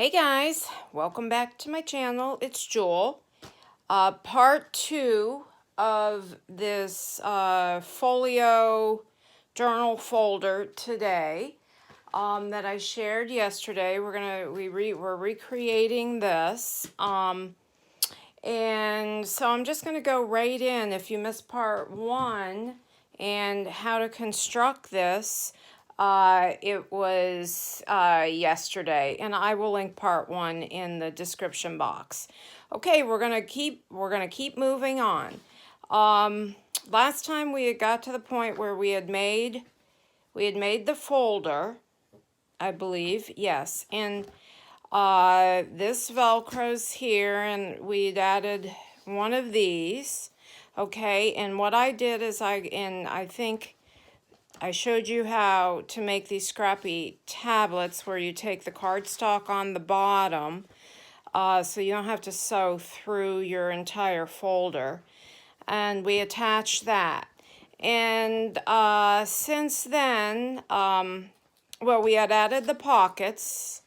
Hey guys, welcome back to my channel. It's Jewel. Part 2 of this Folio journal folder today that I shared yesterday. We're recreating this, and so I'm just gonna go right in. If you missed part 1 and how to construct this, it was yesterday, and I will link part 1 in the description box. Okay, we're gonna keep moving on. Last time we had got to the point where we had made the folder, I believe, yes, and this Velcro's here, and we'd added one of these. Okay, and what I did is I think I showed you how to make these scrappy tablets where you take the cardstock on the bottom so you don't have to sew through your entire folder. And we attach that. And since then, well, we had added the pockets,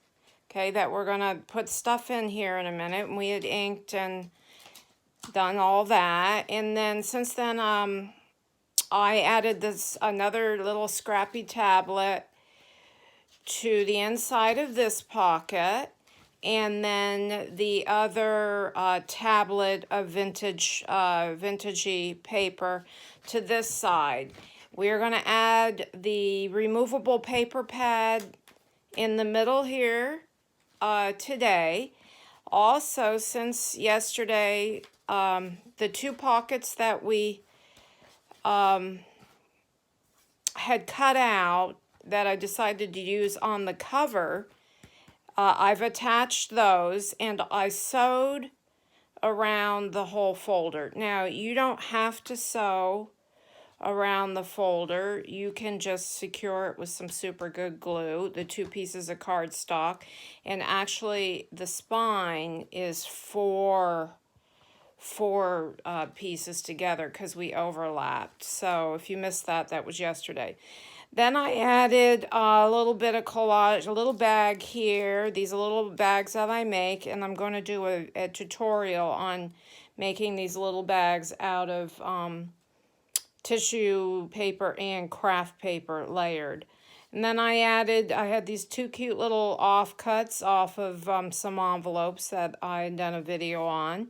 okay, that we're going to put stuff in here in a minute. And we had inked and done all that. And then since then, I added this another little scrappy tablet to the inside of this pocket, and then the other tablet of vintagey paper to this side. We're going to add the removable paper pad in the middle here today. Also, since yesterday, the two pockets that we had cut out that I decided to use on the cover, I've attached those, and I sewed around the whole folder. Now, you don't have to sew around the folder. You can just secure it with some super good glue, the two pieces of cardstock, and actually the spine is four pieces together because we overlapped. So if you missed that, that was yesterday. Then I added a little bit of collage, a little bag here. These are little bags that I make, and I'm going to do a tutorial on making these little bags out of tissue paper and craft paper layered. And then I had these two cute little offcuts off of some envelopes that I had done a video on.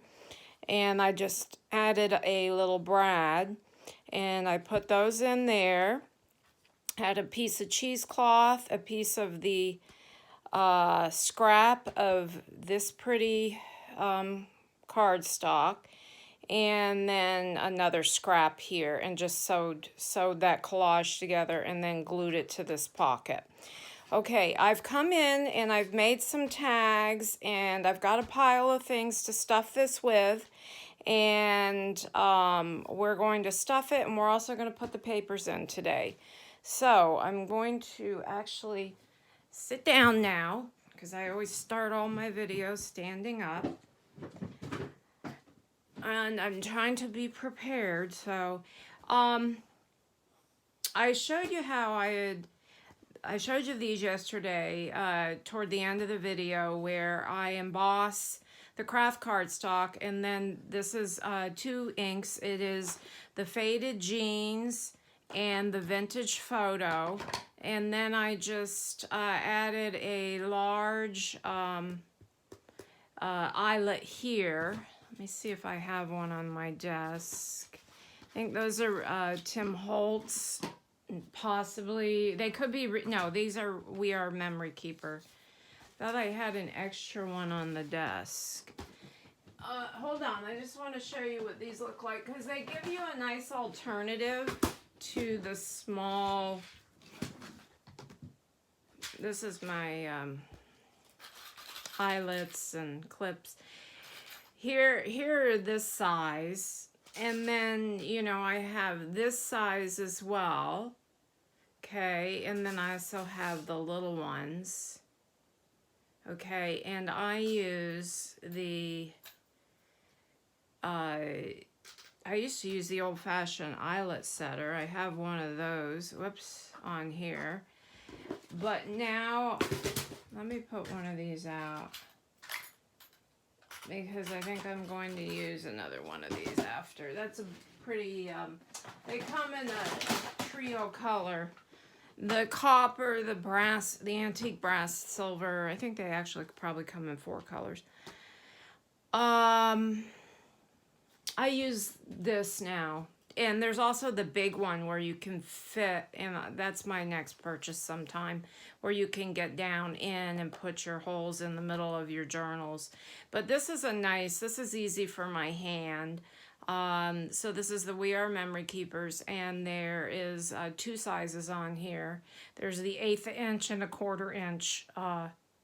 And I just added a little brad, and I put those in there. Had a piece of cheesecloth, a piece of the scrap of this pretty cardstock, and then another scrap here, and just sewed that collage together and then glued it to this pocket. Okay, I've come in and I've made some tags, and I've got a pile of things to stuff this with, and we're going to stuff it, and we're also going to put the papers in today. So I'm going to actually sit down now, because I always start all my videos standing up, and I'm trying to be prepared. So I showed you how I showed you these yesterday toward the end of the video, where I emboss the craft cardstock, and then this is two inks. It is the Faded Jeans and the Vintage Photo, and then I just added a large eyelet here. Let me see if I have one on my desk. I think those are Tim Holtz. Possibly, they could be, no, these are We Are Memory Keeper. Thought I had an extra one on the desk. Hold on, I just want to show you what these look like, because they give you a nice alternative to the small. This is my eyelets and clips. Here are this size, and then, you know, I have this size as well. Okay, and then I also have the little ones. Okay, and I use the, I used to use the old-fashioned eyelet setter. I have one of those, whoops, on here. But now let me put one of these out, because I think I'm going to use another one of these after. That's a pretty, they come in a trio color. The copper, the brass, the antique brass, silver. I think they actually probably come in 4 colors. I use this now. And there's also the big one where you can fit, and that's my next purchase sometime, where you can get down in and put your holes in the middle of your journals. But this is this is easy for my hand. So this is the We Are Memory Keepers, and there is 2 sizes on here. There's the 1/8 inch and a 1/4 inch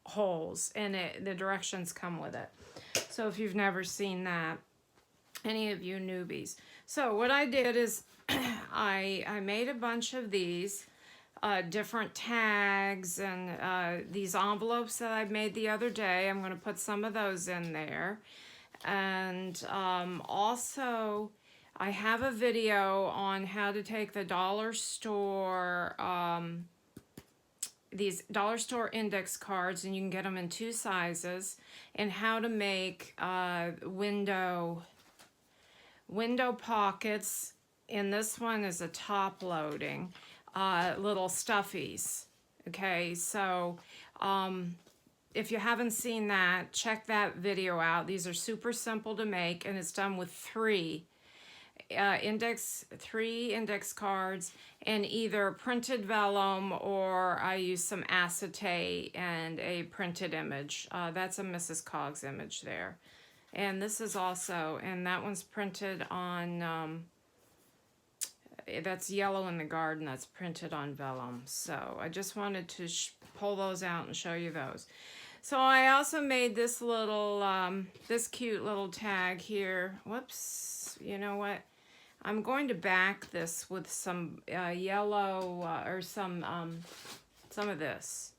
holes, and the directions come with it. So if you've never seen that, any of you newbies. So what I did is I made a bunch of these different tags and these envelopes that I made the other day. I'm going to put some of those in there. And also I have a video on how to take the dollar store, these dollar store index cards, and you can get them in 2 sizes, and how to make window pockets. And this one is a top loading little stuffies. Okay, so if you haven't seen that, check that video out. These are super simple to make, and it's done with 3 index cards and either printed vellum, or I use some acetate and a printed image. That's a Mrs. Coggs image there. And this is also, and that one's printed on, that's Yellow in the Garden, that's printed on vellum. So I just wanted to pull those out and show you those. So I also made this little, this cute little tag here. Whoops, you know what? I'm going to back this with some yellow, or some of this.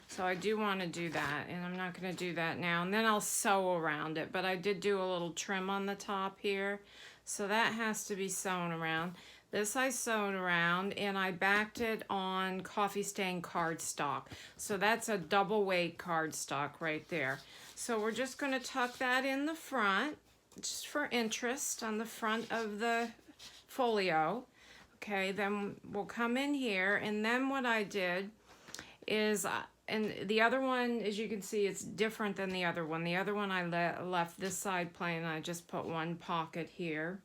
So I do want to do that, and I'm not going to do that now. And then I'll sew around it, but I did do a little trim on the top here. So that has to be sewn around. This I sewed around, and I backed it on coffee stain cardstock. So that's a double weight cardstock right there. So we're just going to tuck that in the front, just for interest, on the front of the folio. Okay, then we'll come in here, and then what I did is, and the other one, as you can see, it's different than the other one. The other one I left this side plain, and I just put 1 pocket here.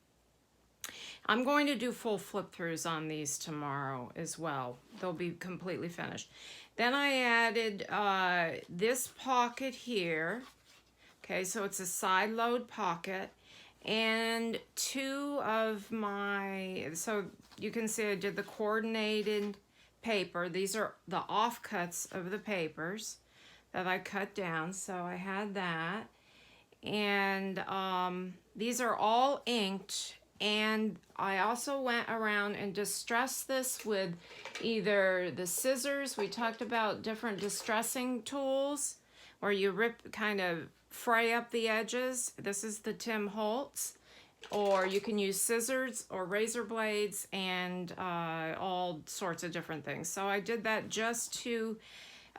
I'm going to do full flip throughs on these tomorrow as well. They'll be completely finished. Then I added this pocket here. Okay, so it's a side load pocket, and 2 of my, so you can see I did the coordinated paper. These are the offcuts of the papers that I cut down, so I had that. And these are all inked, and I also went around and distressed this with either the scissors. We talked about different distressing tools where you kind of fray up the edges. This is the Tim Holtz. Or you can use scissors or razor blades and all sorts of different things. So I did that just to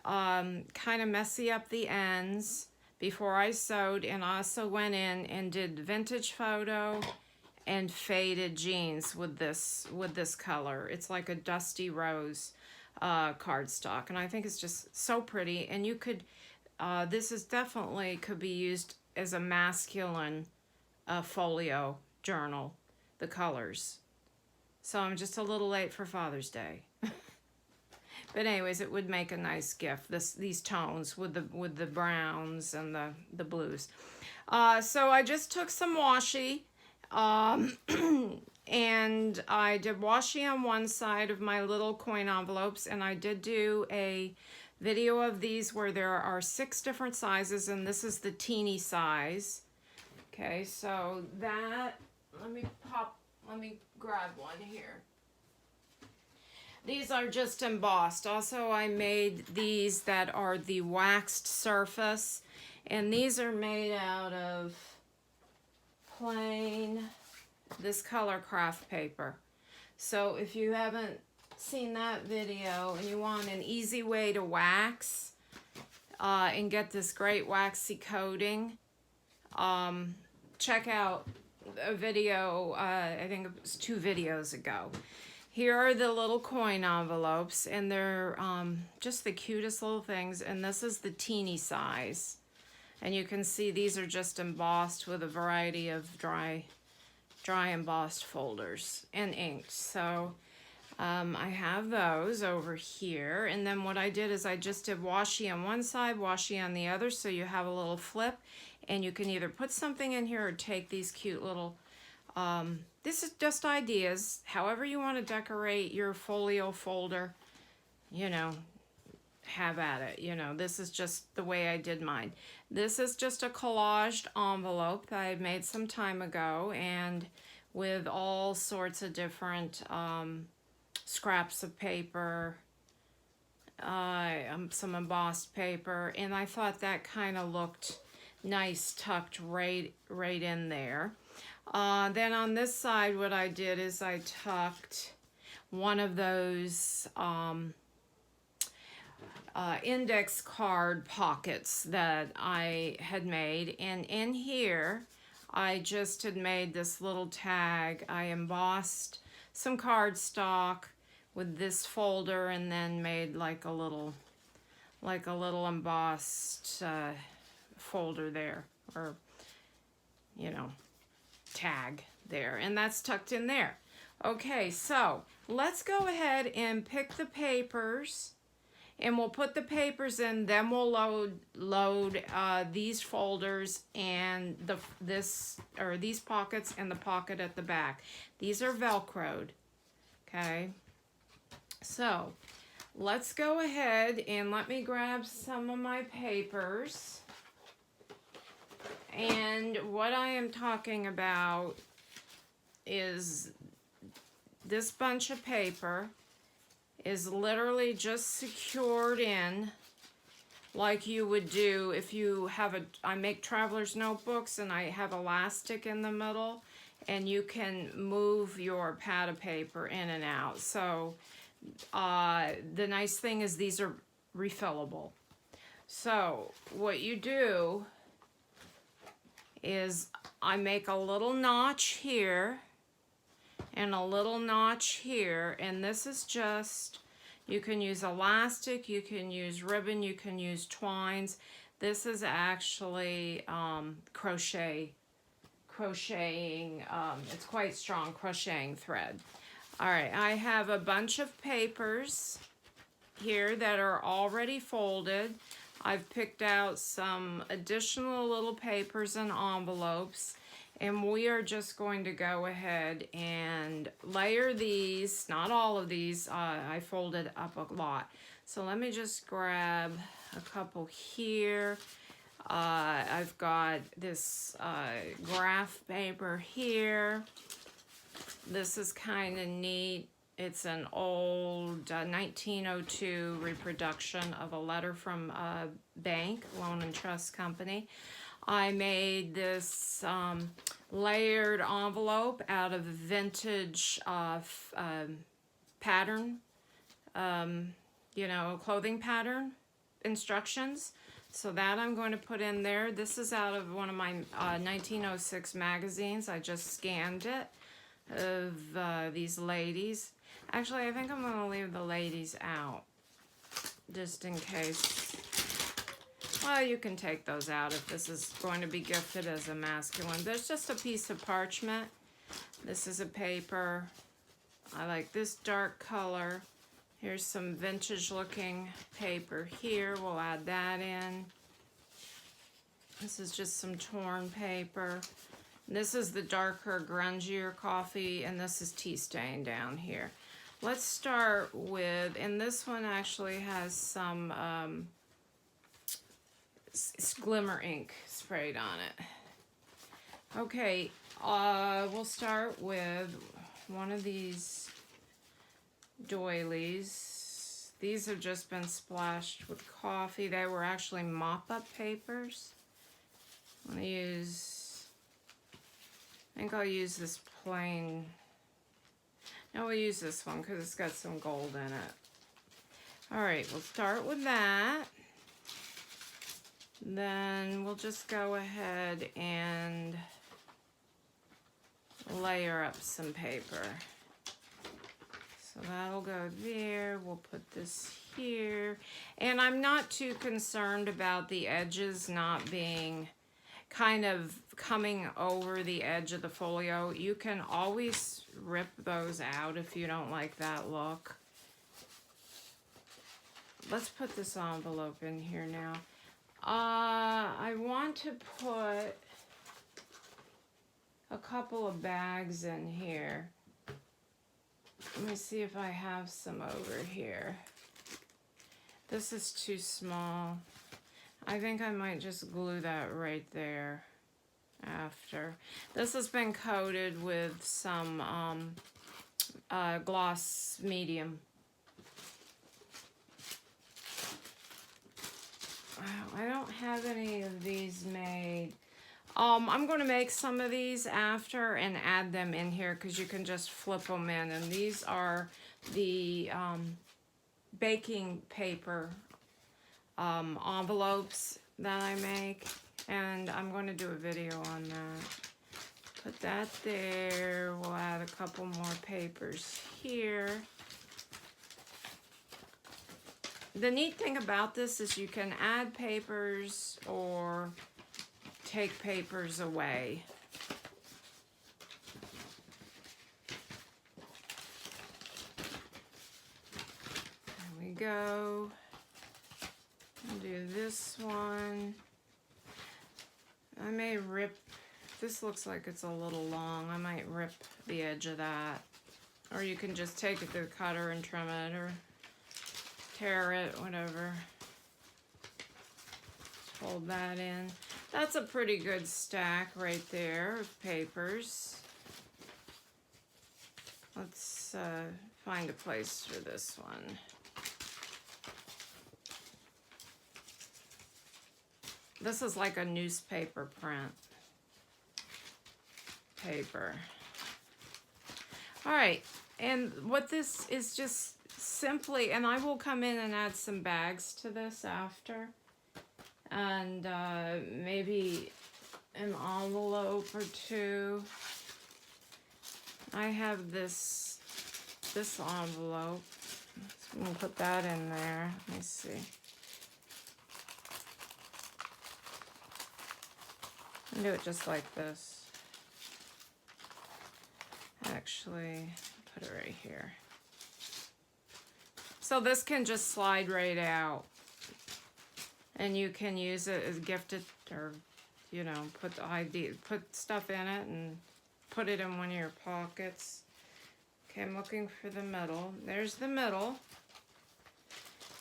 kind of messy up the ends before I sewed, and also went in and did vintage photo and faded jeans with this color. It's like a dusty rose cardstock, and I think it's just so pretty. And you could, this is definitely could be used as a masculine folio journal, the colors. So I'm just a little late for Father's Day. But anyways, it would make a nice gift, these tones with the browns and the blues. So I just took some washi, and I did washi on one side of my little coin envelopes, and I did do a video of these where there are 6 different sizes, and this is the teeny size. Okay, so that, let me grab one here. These are just embossed. Also, I made these that are the waxed surface, and these are made out of plain, this color craft paper. So if you haven't seen that video and you want an easy way to wax, and get this great waxy coating, check out a video, I think it was 2 videos ago. Here are the little coin envelopes, and they're just the cutest little things, and this is the teeny size. And you can see these are just embossed with a variety of dry embossed folders and inked. So I have those over here, and then what I did is I just did washi on one side, washi on the other, so you have a little flip, and you can either put something in here or take these cute little, this is just ideas, however you want to decorate your folio folder, you know, have at it. You know, this is just the way I did mine. This is just a collaged envelope that I made some time ago, and with all sorts of different scraps of paper, some embossed paper, and I thought that kind of looked nice tucked right in there. Then on this side, what I did is I tucked one of those index card pockets that I had made, and in here I just had made this little tag. I embossed some cardstock with this folder, and then made like a little embossed folder there, or you know, tag there, and that's tucked in there. Okay, so let's go ahead and pick the papers, and we'll put the papers in, then we'll load these folders and these pockets and the pocket at the back. These are Velcroed, okay? So let's go ahead and let me grab some of my papers. And what I am talking about is this bunch of paper is literally just secured in like you would do if you have I make traveler's notebooks, and I have elastic in the middle, and you can move your pad of paper in and out. So the nice thing is these are refillable. So what you do is I make a little notch here and a little notch here, and this is just, you can use elastic, you can use ribbon, you can use twines. This is actually crocheting, it's quite strong crocheting thread. All right, I have a bunch of papers here that are already folded. I've picked out some additional little papers and envelopes, and we are just going to go ahead and layer these. Not all of these, I folded up a lot. So let me just grab a couple here. I've got this graph paper here. This is kind of neat. It's an old 1902 reproduction of a letter from a bank, loan and trust company. I made this layered envelope out of vintage pattern, you know, clothing pattern instructions. So that I'm going to put in there. This is out of one of my 1906 magazines. I just scanned it, of these ladies. Actually, I think I'm going to leave the ladies out, just in case. Well, you can take those out if this is going to be gifted as a masculine. There's just a piece of parchment. This is a paper. I like this dark color. Here's some vintage looking paper here. We'll add that in. This is just some torn paper. This is the darker, grungier coffee, and this is tea stain down here. Let's start with, and this one actually has some glimmer ink sprayed on it. Okay, we'll start with one of these doilies. These have just been splashed with coffee. They were actually mop-up papers. I'm gonna use, I think I'll use this plain, no, we'll use this one because it's got some gold in it. All right, we'll start with that. Then we'll just go ahead and layer up some paper. So that'll go there. We'll put this here. And I'm not too concerned about the edges not being kind of coming over the edge of the folio. You can always rip those out if you don't like that look. Let's put this envelope in here now. I want to put a couple of bags in here. Let me see if I have some over here. This is too small. I think I might just glue that right there after. This has been coated with some gloss medium. I don't have any of these made. I'm going to make some of these after and add them in here because you can just flip them in. And these are the baking paper envelopes that I make. And I'm going to do a video on that. Put that there. We'll add a couple more papers here. The neat thing about this is you can add papers or take papers away. There we go. I'll do this one. I may rip, this looks like it's a little long. I might rip the edge of that. Or you can just take it to the cutter and trim it or tear it, whatever. Fold that in. That's a pretty good stack right there of papers. Let's find a place for this one. This is like a newspaper print paper. All right, and what this is just simply, and I will come in and add some bags to this after, and maybe an envelope or two. I have this envelope. So I'm gonna put that in there. Let me see. And do it just like this. Actually, put it right here. So this can just slide right out. And you can use it as gifted, or, you know, put stuff in it and put it in one of your pockets. Okay, I'm looking for the middle. There's the middle.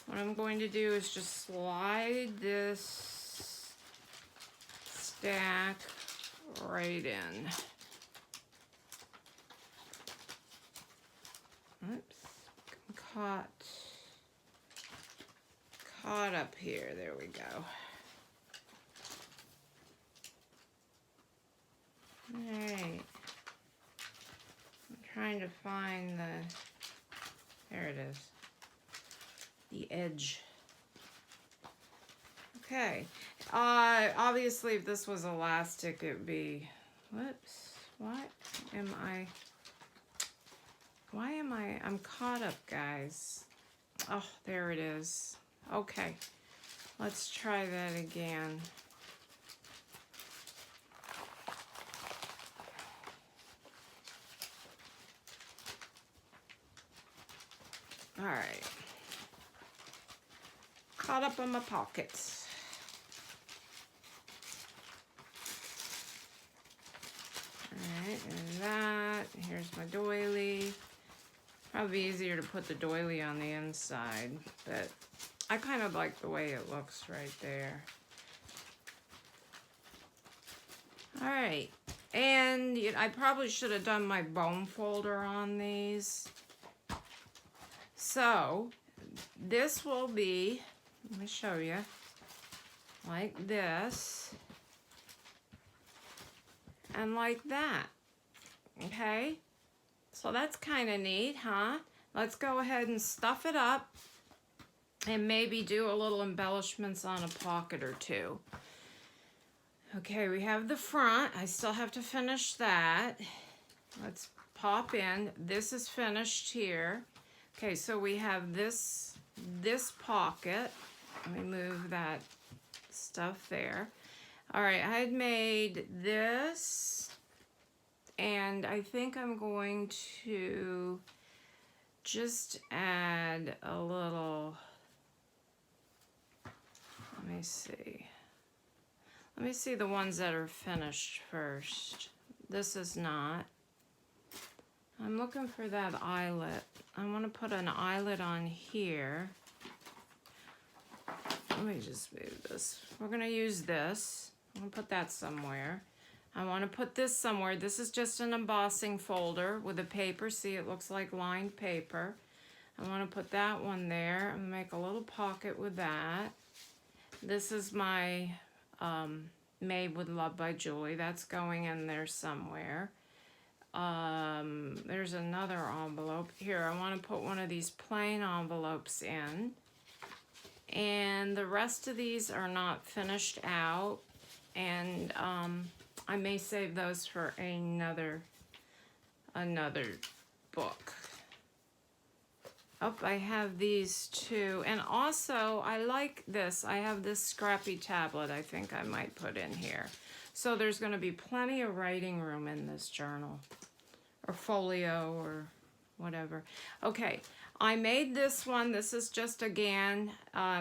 What I'm going to do is just slide this stack right in. Oops, caught up here. There we go. All right. I'm trying to find there it is. The edge. Okay. Obviously, if this was elastic, it'd be, whoops, why am I, I'm caught up, guys. Oh, there it is. Okay, let's try that again. All right. Caught up in my pockets. All right, and that, here's my doily. Probably easier to put the doily on the inside, but I kind of like the way it looks right there. All right, and I probably should have done my bone folder on these. So this will be, let me show you, like this and like that, okay? So that's kind of neat, huh? Let's go ahead and stuff it up. And maybe do a little embellishments on a pocket or two. Okay, we have the front. I still have to finish that. Let's pop in. This is finished here. Okay, so we have this pocket. Let me move that stuff there. All right, I had made this, and I think I'm going to just add a little, let me see the ones that are finished first. This is not. I'm looking for that eyelet. I want to put an eyelet on here. Let me just move this. We're going to use this. I'm going to put that somewhere. I want to put this somewhere. This is just an embossing folder with a paper. See, it looks like lined paper. I want to put that one there. I'm going to make a little pocket with that. This is my Made with Love by Julie. That's going in there somewhere. There's another envelope. Here, I want to put one of these plain envelopes in. And the rest of these are not finished out. And I may save those for another book. Oh, I have these two. And also, I like this. I have this scrappy tablet I think I might put in here. So there's going to be plenty of writing room in this journal. Or folio or whatever. Okay, I made this one. This is just, again,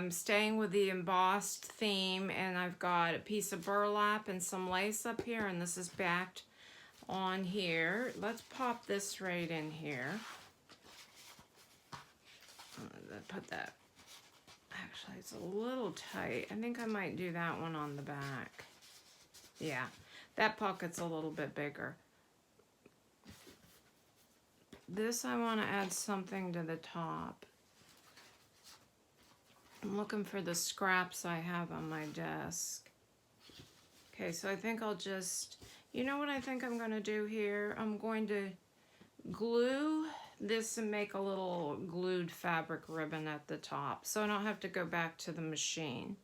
staying with the embossed theme. And I've got a piece of burlap and some lace up here. And this is backed on here. Let's pop this right in here. Put that, actually it's a little tight. I think I might do that one on the back. Yeah, that pocket's a little bit bigger. This I want to add something to the top. I'm looking for the scraps I have on my desk. Okay, so I think I'll just, you know what I think I'm going to do here? I'm going to glue this and make a little glued fabric ribbon at the top so I don't have to go back to the machine.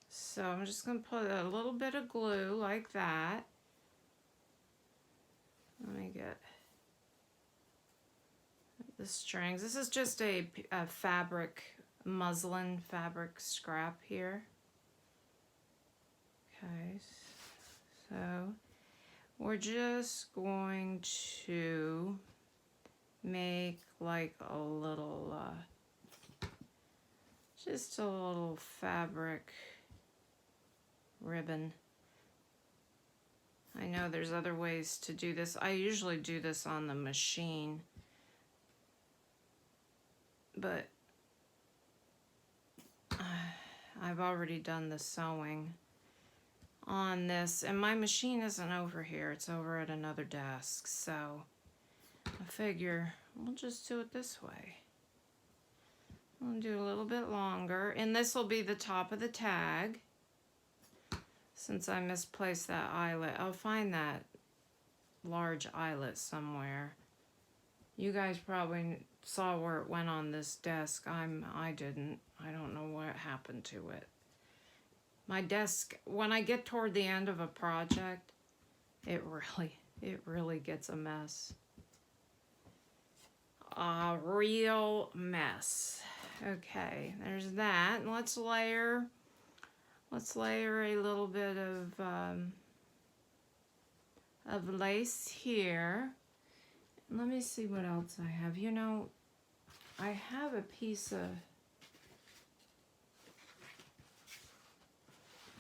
So I'm just going to put a little bit of glue like that. Let me get the strings. This is just a fabric, muslin fabric scrap here. Okay, so we're just going to make like a little, just a little fabric ribbon. I know there's other ways to do this. I usually do this on the machine, but I've already done the sewing on this, and my machine isn't over here. It's over at another desk, so I figure we'll just do it this way. I'll do a little bit longer, and this will be the top of the tag. Since I misplaced that eyelet, I'll find that large eyelet somewhere. You guys probably saw where it went on this desk. I didn't. I don't know what happened to it. My desk, when I get toward the end of a project, it really gets a mess. A real mess. Okay, there's that. And let's layer a little bit of lace here. Let me see what else I have. You know, I have a piece of,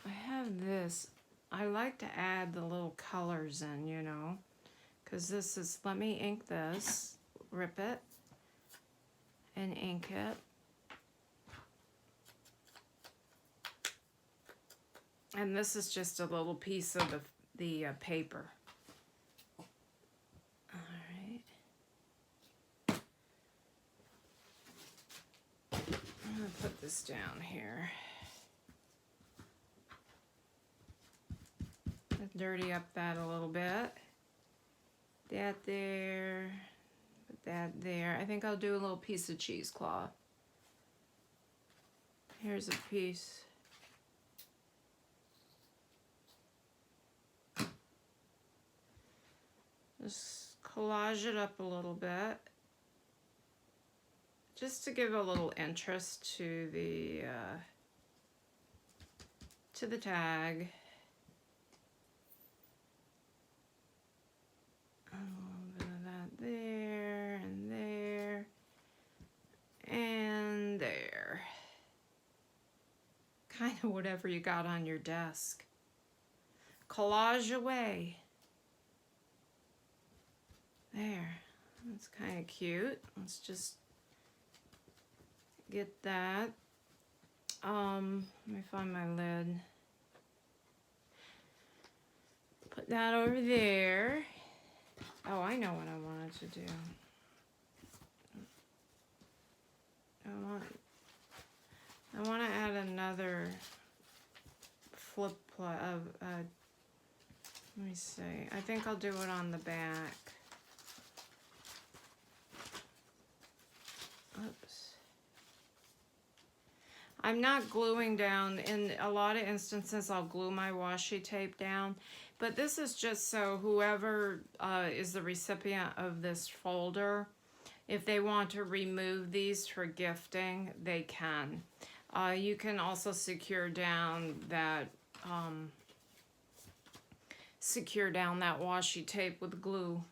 I have this. I like to add the little colors in, you know, because this is, let me ink this, rip it, and ink it. And this is just a little piece of the paper. All right. I'm gonna put this down here. Dirty up that a little bit. That there. Put that there. I think I'll do a little piece of cheesecloth. Here's a piece. Just collage it up a little bit, just to give a little interest to the tag. A little bit of that there and there and there. Kind of whatever you got on your desk. Collage away. There. That's kind of cute. Let's just get that. Let me find my lid. Put that over there. Oh, I know what I wanted to do. I want to add another flip of, let me see. I think I'll do it on the back. Oops. I'm not gluing down. In a lot of instances, I'll glue my washi tape down. But this is just so whoever is the recipient of this folder, if they want to remove these for gifting, they can. You can also secure down that washi tape with glue.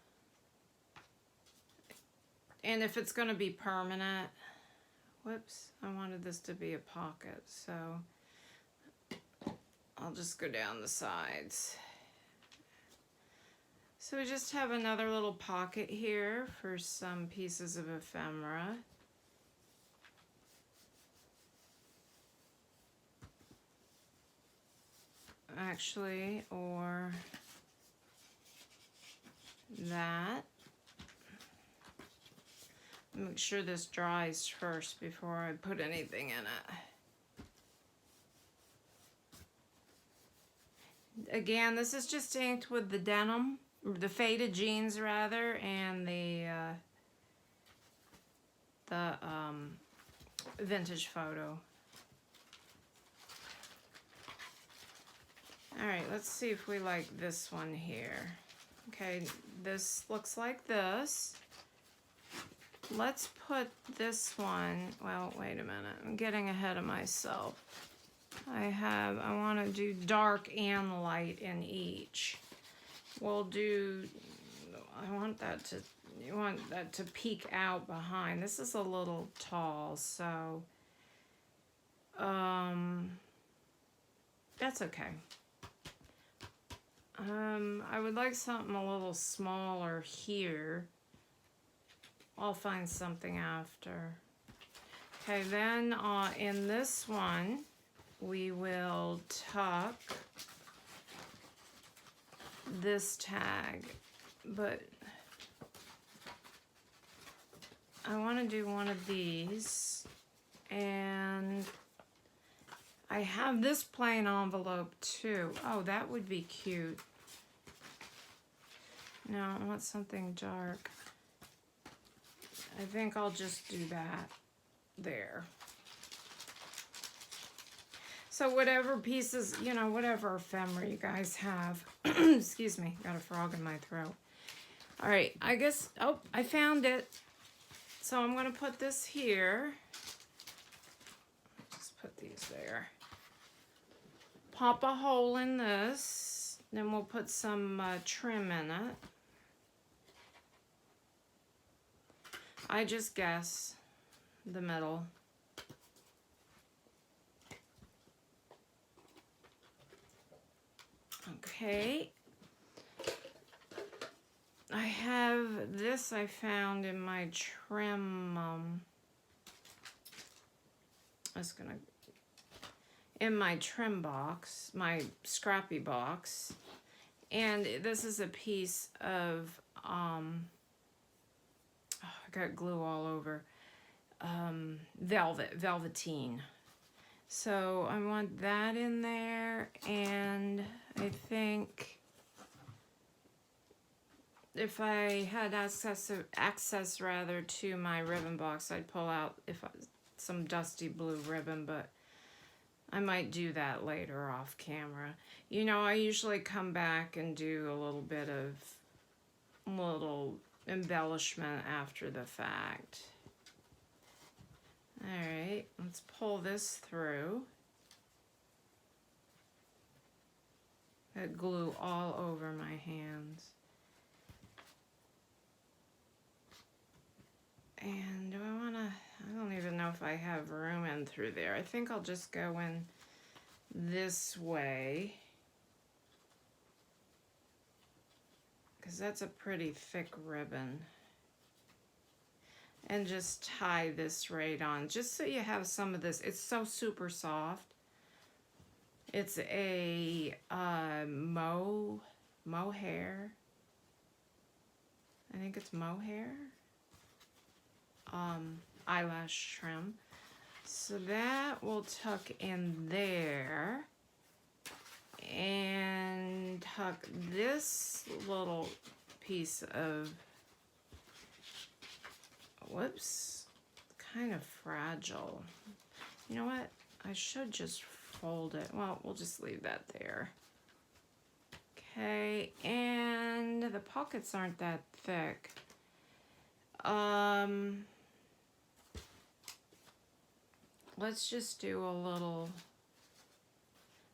And if it's going to be permanent, whoops, I wanted this to be a pocket, so I'll just go down the sides. So we just have another little pocket here for some pieces of ephemera. Actually, or that. Make sure this dries first before I put anything in it. Again, this is just inked with the denim, the faded jeans rather, and the vintage photo. All right, let's see if we like this one here. Okay, this looks like this. Let's put this one, well, wait a minute, I'm getting ahead of myself. I want to do dark and light in each. We'll do, you want that to peek out behind. This is a little tall, so that's okay. I would like something a little smaller here. I'll find something after. Okay, then in this one, we will tuck this tag, but I want to do one of these, and I have this plain envelope too. Oh, that would be cute. No, I want something dark. I think I'll just do that there. So whatever pieces, you know, whatever ephemera you guys have. Excuse me, got a frog in my throat. All right, I guess, oh, I found it. So I'm gonna put this here. Just put these there. Pop a hole in this. Then we'll put some trim in it. I just guess the middle. Okay. I have this I found in my trim, in my trim box, my scrappy box. And this is a piece of, I got glue all over, velveteen. So I want that in there, and I think if I had access rather to my ribbon box, I'd pull out some dusty blue ribbon, but I might do that later off camera. You know, I usually come back and do a little bit of little embellishment after the fact. All right, let's pull this through. That glue all over my hands. And do I want to, I don't even know if I have room in through there. I think I'll just go in this way, because that's a pretty thick ribbon. And just tie this right on, just so you have some of this. It's so super soft. It's a mohair. I think it's mohair. Eyelash trim. So that will tuck in there. And tuck this little piece of, whoops, kind of fragile. You know what? I should just fold it. Well, we'll just leave that there. Okay, and the pockets aren't that thick. Let's just do a little,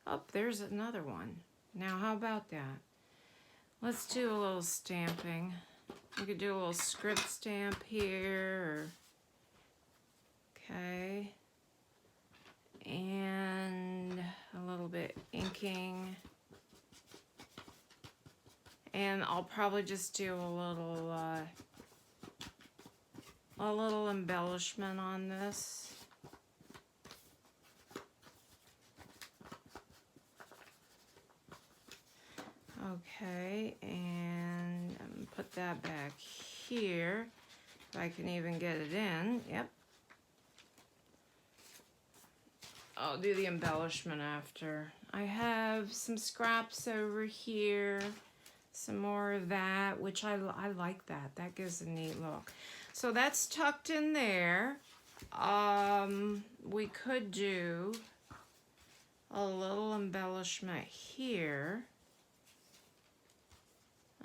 oh, there's another one. Now, how about that? Let's do a little stamping. We could do a little script stamp here. Okay. And a little bit inking. And I'll probably just do a little embellishment on this. Okay, and put that back here, if I can even get it in. Yep. I'll do the embellishment after. I have some scraps over here, some more of that, which I like that. That gives a neat look. So that's tucked in there. We could do a little embellishment here.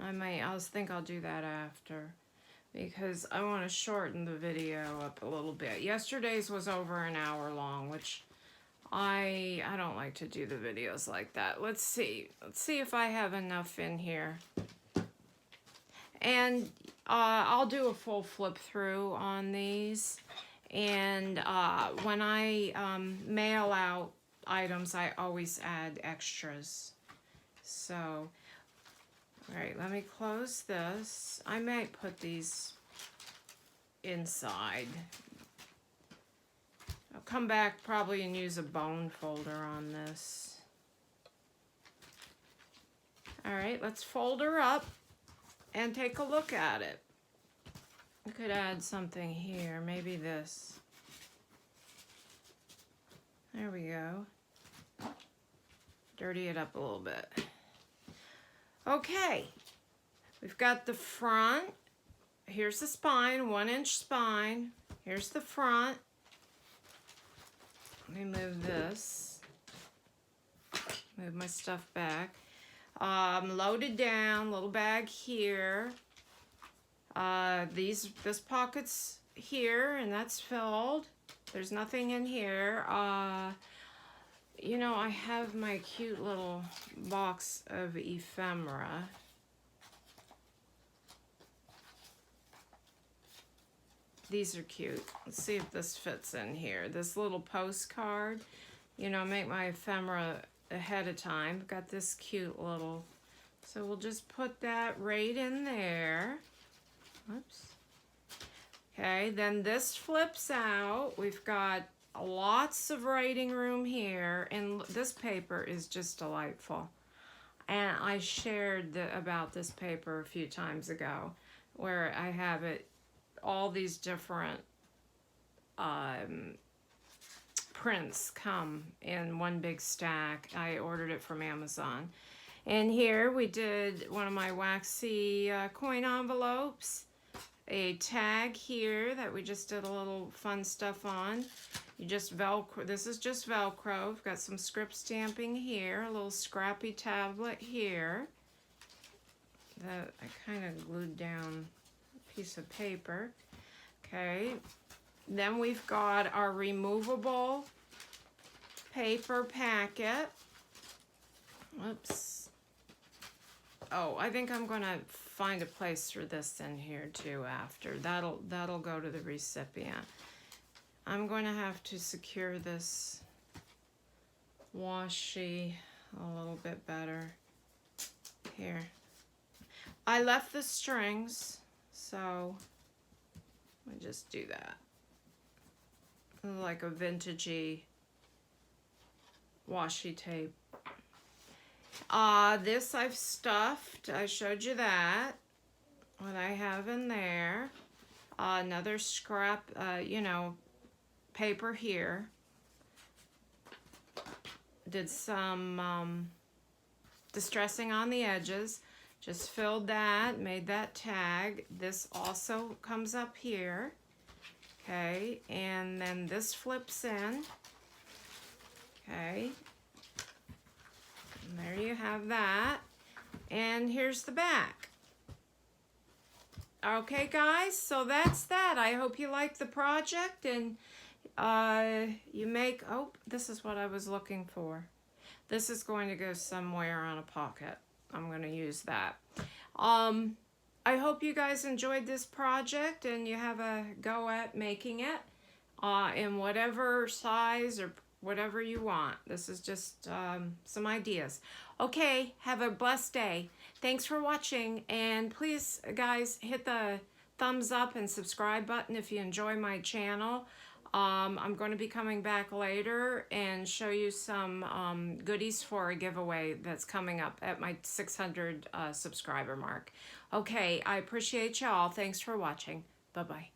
I think I'll do that after, because I want to shorten the video up a little bit. Yesterday's was over an hour long, which I don't like to do the videos like that. Let's see if I have enough in here. And I'll do a full flip through on these. And when I mail out items, I always add extras. So, all right, let me close this. I might put these inside. I'll come back probably and use a bone folder on this. All right, let's fold her up and take a look at it. I could add something here, maybe this. There we go. Dirty it up a little bit. Okay, we've got the front. Here's the spine, 1-inch spine. Here's the front. Let me move this. Move my stuff back. Loaded down, little bag here. This pocket's here, and that's filled. There's nothing in here. You know, I have my cute little box of ephemera. These are cute. Let's see if this fits in here. This little postcard, you know, make my ephemera ahead of time. Got this cute little, so we'll just put that right in there. Whoops. Okay, then this flips out. We've got lots of writing room here, and this paper is just delightful. And I shared about this paper a few times ago, where I have it, all these different prints come in one big stack. I ordered it from Amazon. And here we did one of my waxy coin envelopes. a tag here that we just did a little fun stuff on. You just Velcro, this is just Velcro. We've got some script stamping here, a little scrappy tablet here that I kind of glued down a piece of paper. Okay, then we've got our removable paper packet. Whoops. Oh, I think I'm gonna find a place for this in here too after. That'll go to the recipient. I'm going to have to secure this washi a little bit better. Here. I left the strings, so I just do that. Like a vintagey washi tape. This I've stuffed. I showed you that. What I have in there. Another scrap, paper here. Did some distressing on the edges. Just filled that, made that tag. This also comes up here. Okay, and then this flips in. Okay. And there you have that. And here's the back. Okay, guys, so that's that. I hope you like the project and you make, oh, this is what I was looking for. This is going to go somewhere on a pocket. I'm going to use that. I hope you guys enjoyed this project and you have a go at making it in whatever size or whatever you want. This is just some ideas. Okay, have a blessed day. Thanks for watching, and please, guys, hit the thumbs up and subscribe button if you enjoy my channel. I'm going to be coming back later and show you some goodies for a giveaway that's coming up at my 600 subscriber mark. Okay, I appreciate y'all. Thanks for watching. Bye-bye.